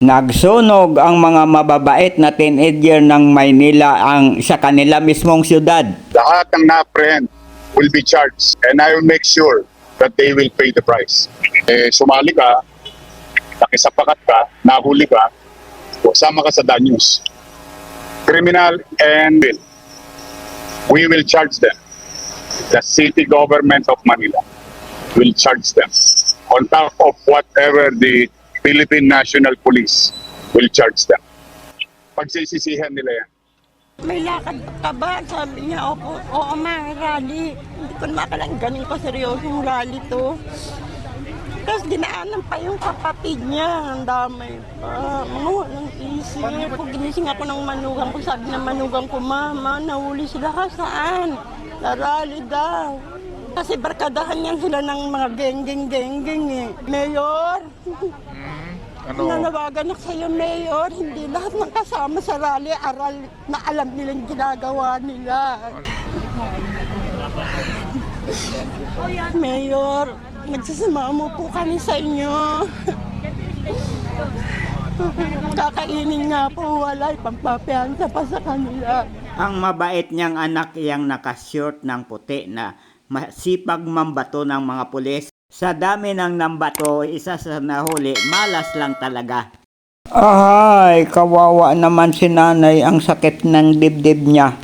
Nagsunog ang mga mababait na teenager ng Maynila sa kanila mismong syudad. Lahat ng na-apprehend will be charged and I will make sure that they will pay the price. Sumali ka, nakisapakat ka, nahuli ka, o sama ka sa danyos. Criminal and we will charge them. The city government of Manila will charge them on top of whatever the Philippine National Police will charge them. Pagsisisihan nila yan. May lakad ka ba? Sabi niya, oo ma, rally. Hindi ko makalang ganun ko seryosong rally to. Tapos dinaanan pa yung kapatid niya. Ang damay pa. Mga walang isip. Pag ginising ako ng manugang ko, sabi ng manugang ko, mama, nahuli sila ka saan? Sa rally daw. Kasi barkadahan niyan sila ng mga geng-geng eh. Mayor, nanawagan ako sa'yo, Mayor. Hindi lahat ng kasama sa rally aral na alam nilang ginagawa nila. Mayor, magsasama po kami sa inyo. Kakainin nga po, wala, pampapiansa pa sa kanila. Ang mabait niyang anak iyang nakashort ng puti na masipag mambato ng mga pulis. Sa dami ng nambato, isa sa nahuli, malas lang talaga. Ay, kawawa naman si nanay, ang sakit ng dibdib niya.